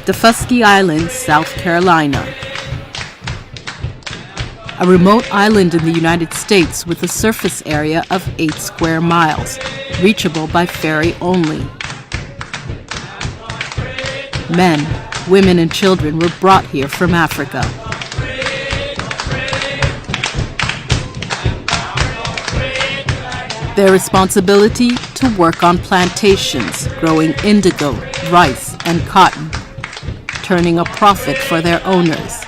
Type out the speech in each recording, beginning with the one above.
Descendants, Island, South Carolina. A remote island in the United States with a surface area of 8 square miles, reachable by ferry only. Men, women, and children were brought here from Africa. Their responsibility to work on plantations, growing indigo, rice, and cotton, turning a profit for their owners.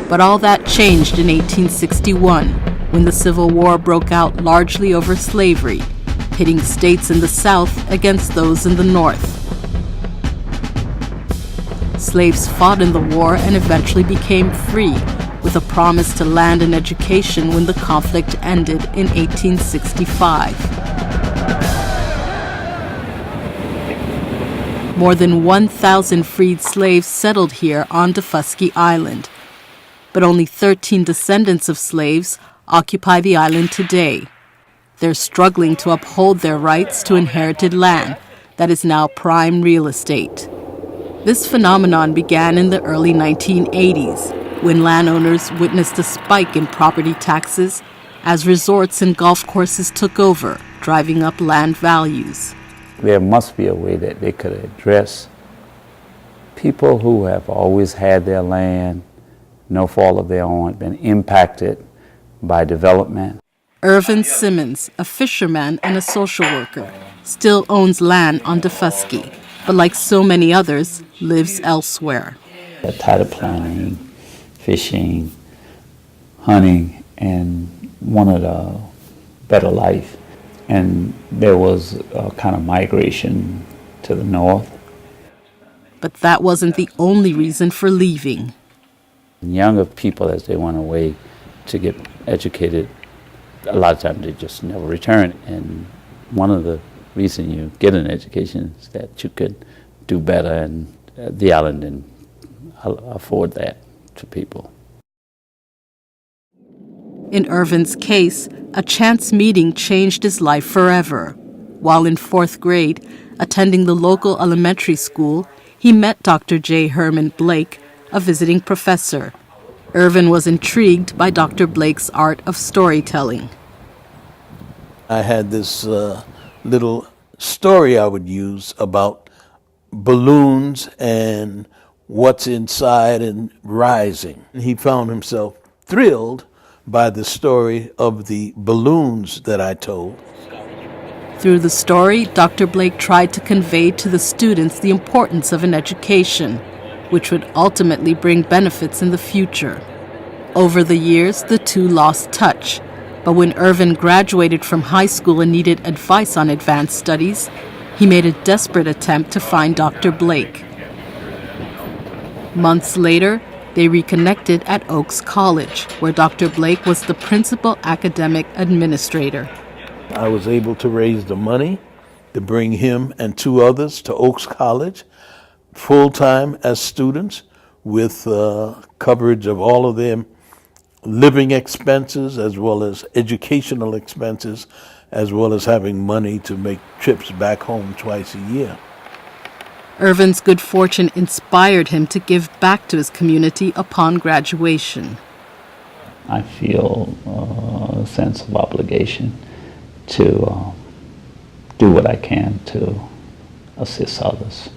But all that changed in 1861, when the Civil War broke out largely over slavery, pitting states in the South against those in the North. Slaves fought in the war and eventually became free, with a promise to land and education when the conflict ended in 1865. More than 1,000 freed slaves settled here on Descendants Island, but only 13 descendants of slaves occupy the island today. They're struggling to uphold their rights to inherited land that is now prime real estate. This phenomenon began in the early 1980s, when landowners witnessed a spike in property taxes as resorts and golf courses took over, driving up land values. There must be a way that they could address people who have always had their land, no fault of their own, been impacted by development. Irvin Simmons, a fisherman and a social worker, still owns land on Descendants, but like so many others, lives elsewhere. Title planning, fishing, hunting, and wanted a better life. And there was a kind of migration to the north. But that wasn't the only reason for leaving. Younger people, as they went away to get educated, a lot of times they just never return. And one of the reasons you get an education is that you could do better, and the island didn't afford that to people. In Irvin's case, a chance meeting changed his life forever. While in 4th grade, attending the local elementary school, he met Dr. J. Herman Blake, a visiting professor. Irvin was intrigued by Dr. Blake's art of storytelling. I had this little story I would use about balloons and what's inside and rising. He found himself thrilled by the story of the balloons that I told. Through the story, Dr. Blake tried to convey to the students the importance of an education, which would ultimately bring benefits in the future. Over the years, the two lost touch, but when Irvin graduated from high school and needed advice on advanced studies, he made a desperate attempt to find Dr. Blake. Months later, they reconnected at Oaks College, where Dr. Blake was the principal academic administrator. I was able to raise the money to bring him and 2 others to Oaks College, full-time as students, with coverage of all of their living expenses as well as educational expenses, as well as having money to make trips back home twice a year. Irvin's good fortune inspired him to give back to his community upon graduation. I feel a sense of obligation to do what I can to assist others.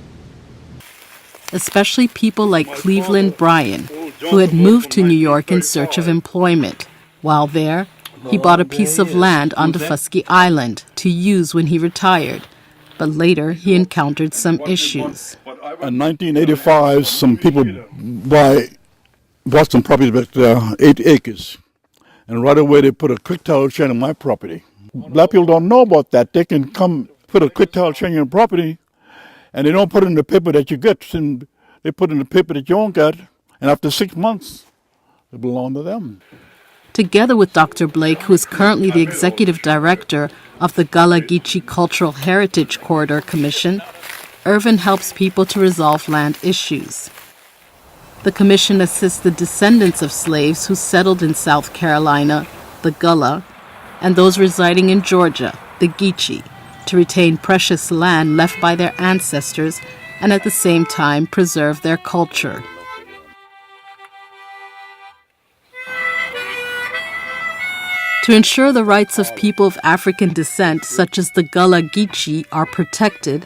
Especially people like Cleveland Bryan, who had moved to New York in search of employment. While there, he bought a piece of land on Descendants Island to use when he retired, but later he encountered some issues. In 1985, some people bought some property back 8 acres, and right away they put a quick title chain on my property. Black people don't know about that. They can come put a quick title chain on your property, and they don't put it in the paper that you get, and they put it in the paper that you don't get, and after 6 months, it belongs to them. Together with Dr. Blake, who is currently the executive director of the Gullah Geechee Cultural Heritage Corridor Commission, Irvin helps people to resolve land issues. The commission assists the descendants of slaves who settled in South Carolina, the Gullah, and those residing in Georgia, the Geechee, to retain precious land left by their ancestors and at the same time preserve their culture. To ensure the rights of people of African descent, such as the Gullah Geechee, are protected,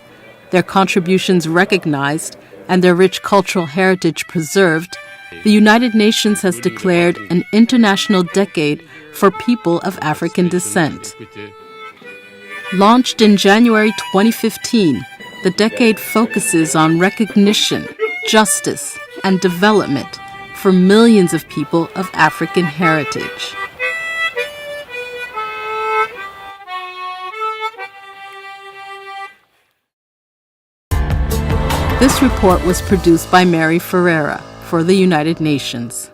their contributions recognized, and their rich cultural heritage preserved, the United Nations has declared an International Decade for People of African Descent. Launched in January 2015, the decade focuses on recognition, justice, and development for millions of people of African heritage. This report was produced by Mary Ferreira for the United Nations.